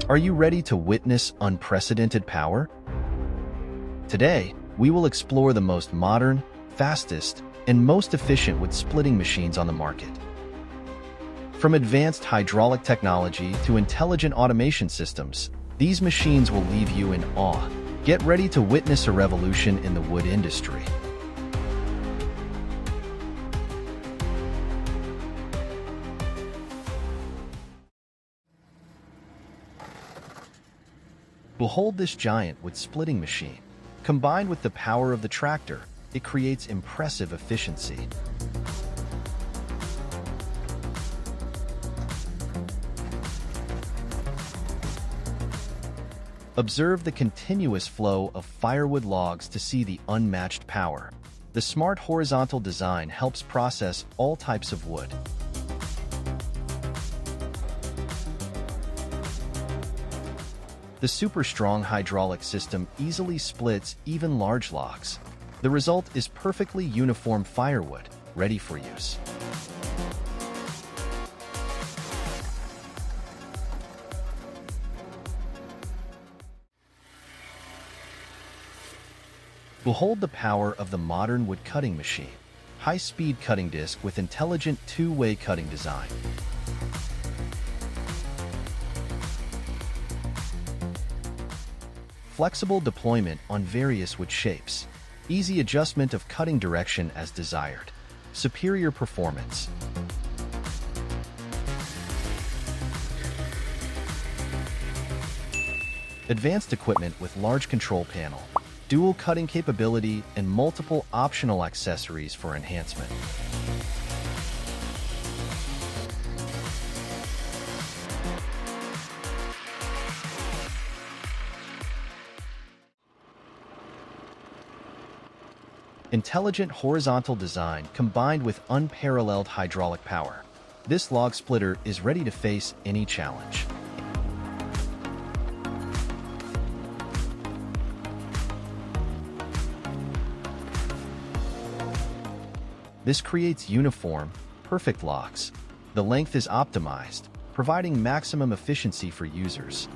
Are you ready to witness unprecedented power? Today, we will explore the most modern, fastest, and most efficient wood splitting machines on the market. From advanced hydraulic technology to intelligent automation systems, these machines will leave you in awe. Get ready to witness a revolution in the wood industry. Behold this giant wood splitting machine. Combined with the power of the tractor, it creates impressive efficiency. Observe the continuous flow of firewood logs to see the unmatched power. The smart horizontal design helps process all types of wood. The super strong hydraulic system easily splits even large logs. The result is perfectly uniform firewood, ready for use. Behold the power of the modern wood cutting machine. High-speed cutting disc with intelligent two-way cutting design. Flexible deployment on various wood shapes. Easy adjustment of cutting direction as desired. Superior performance. Advanced equipment with large control panel. Dual cutting capability and multiple optional accessories for enhancement. Intelligent horizontal design combined with unparalleled hydraulic power. This log splitter is ready to face any challenge. This creates uniform, perfect logs. The length is optimized, providing maximum efficiency for users.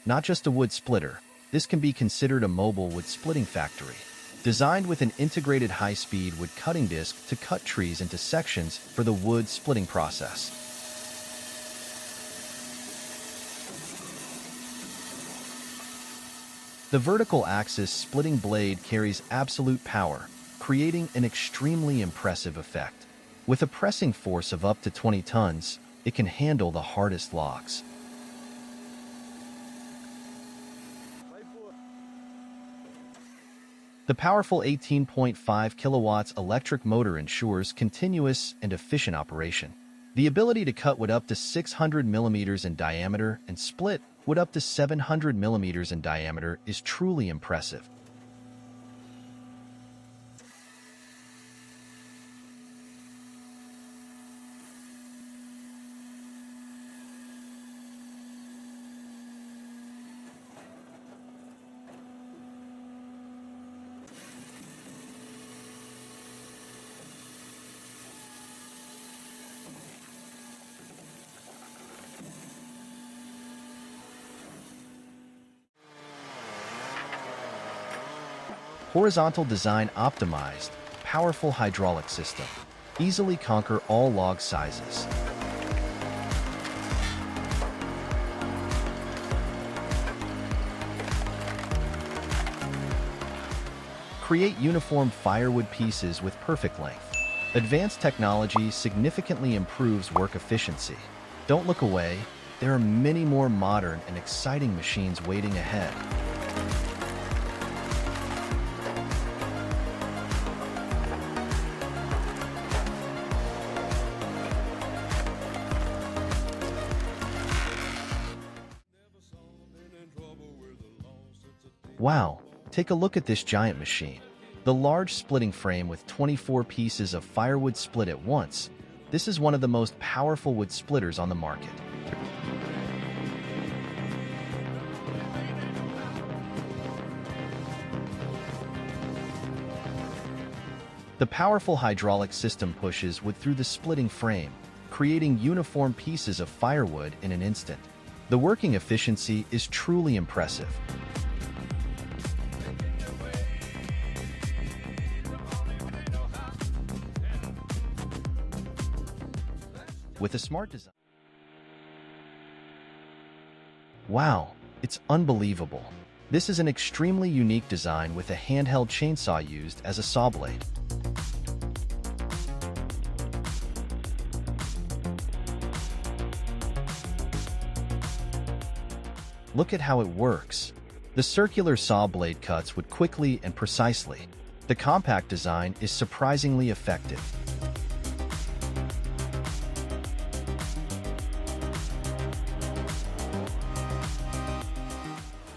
Not just a wood splitter, this can be considered a mobile wood splitting factory. Designed with an integrated high-speed wood cutting disc to cut trees into sections for the wood splitting process. The vertical axis splitting blade carries absolute power, creating an extremely impressive effect. With a pressing force of up to 20 tons, it can handle the hardest logs. The powerful 18.5 kilowatts electric motor ensures continuous and efficient operation. The ability to cut wood up to 600 millimeters in diameter and split wood up to 700 millimeters in diameter is truly impressive. Horizontal design optimized, powerful hydraulic system. Easily conquer all log sizes. Create uniform firewood pieces with perfect length. Advanced technology significantly improves work efficiency. Don't look away, there are many more modern and exciting machines waiting ahead. Wow, take a look at this giant machine. The large splitting frame with 24 pieces of firewood split at once. This is one of the most powerful wood splitters on the market. The powerful hydraulic system pushes wood through the splitting frame, creating uniform pieces of firewood in an instant. The working efficiency is truly impressive. With a smart design. Wow, it's unbelievable. This is an extremely unique design with a handheld chainsaw used as a saw blade. Look at how it works. The circular saw blade cuts wood quickly and precisely. The compact design is surprisingly effective.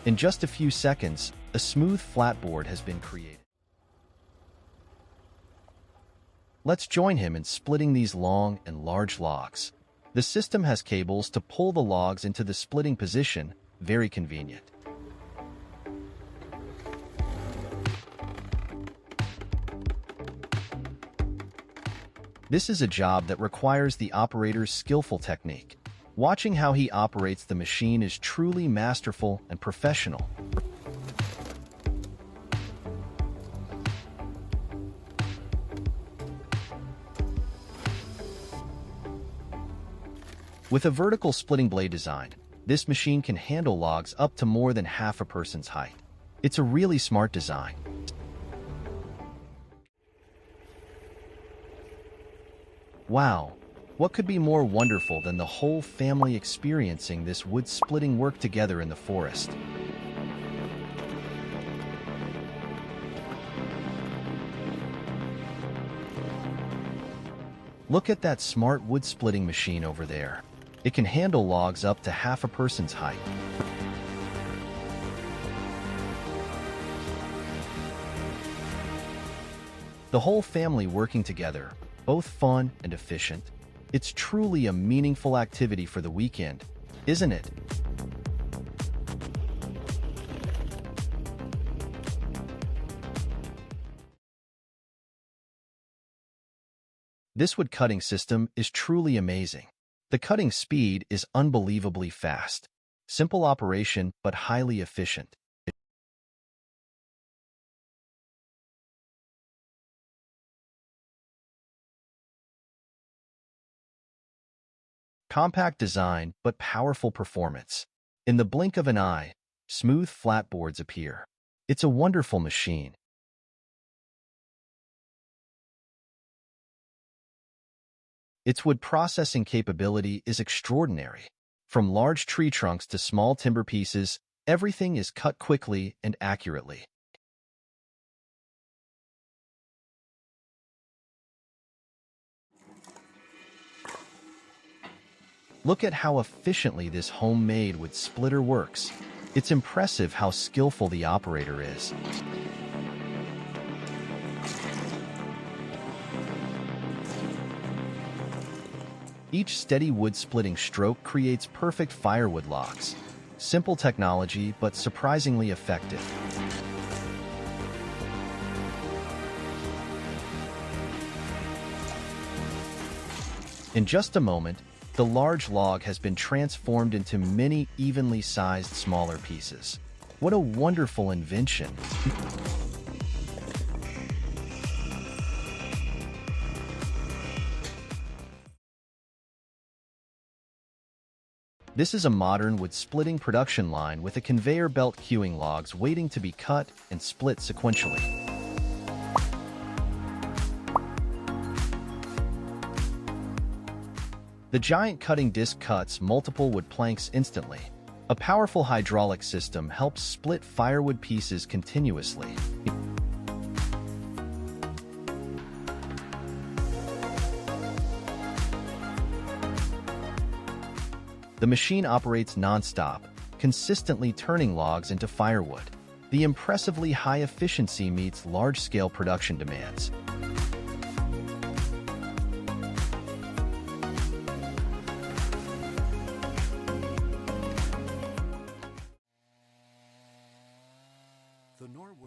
In just a few seconds, a smooth flatboard has been created. Let's join him in splitting these long and large logs. The system has cables to pull the logs into the splitting position, very convenient. This is a job that requires the operator's skillful technique. Watching how he operates the machine is truly masterful and professional. With a vertical splitting blade design, this machine can handle logs up to more than half a person's height. It's a really smart design. Wow! What could be more wonderful than the whole family experiencing this wood-splitting work together in the forest? Look at that smart wood-splitting machine over there. It can handle logs up to half a person's height. The whole family working together, both fun and efficient. It's truly a meaningful activity for the weekend, isn't it? This wood cutting system is truly amazing. The cutting speed is unbelievably fast. Simple operation, but highly efficient. Compact design, but powerful performance. In the blink of an eye, smooth flatboards appear. It's a wonderful machine. Its wood processing capability is extraordinary. From large tree trunks to small timber pieces, everything is cut quickly and accurately. Look at how efficiently this homemade wood splitter works. It's impressive how skillful the operator is. Each steady wood-splitting stroke creates perfect firewood logs. Simple technology, but surprisingly effective. In just a moment, the large log has been transformed into many evenly sized smaller pieces. What a wonderful invention! This is a modern wood-splitting production line with a conveyor belt queuing logs waiting to be cut and split sequentially. The giant cutting disc cuts multiple wood planks instantly. A powerful hydraulic system helps split firewood pieces continuously. The machine operates non-stop, consistently turning logs into firewood. The impressively high efficiency meets large-scale production demands.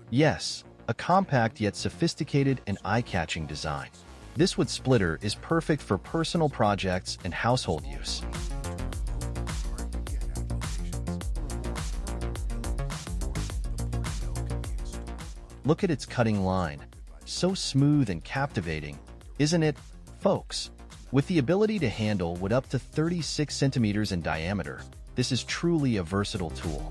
Yes, a compact yet sophisticated and eye-catching design. This wood splitter is perfect for personal projects and household use. Look at its cutting line. So smooth and captivating, isn't it, folks? With the ability to handle wood up to 36 centimeters in diameter, this is truly a versatile tool.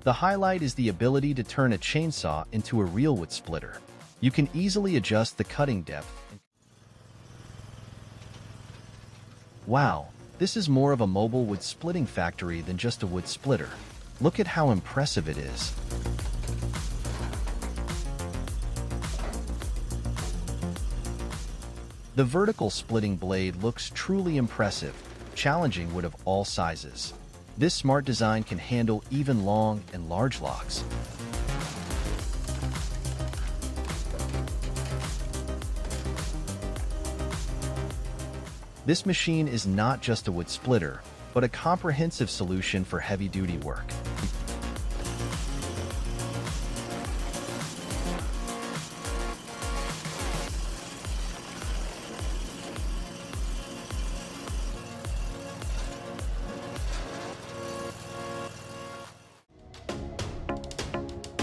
The highlight is the ability to turn a chainsaw into a real wood splitter. You can easily adjust the cutting depth. Wow, this is more of a mobile wood splitting factory than just a wood splitter. Look at how impressive it is. The vertical splitting blade looks truly impressive, challenging wood of all sizes. This smart design can handle even long and large logs. This machine is not just a wood splitter, but a comprehensive solution for heavy-duty work.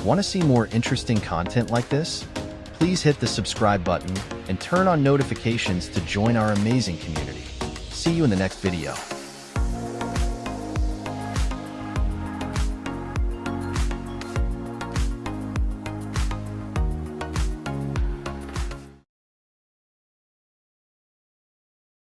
Want to see more interesting content like this? Please hit the subscribe button and turn on notifications to join our amazing community. See you in the next video.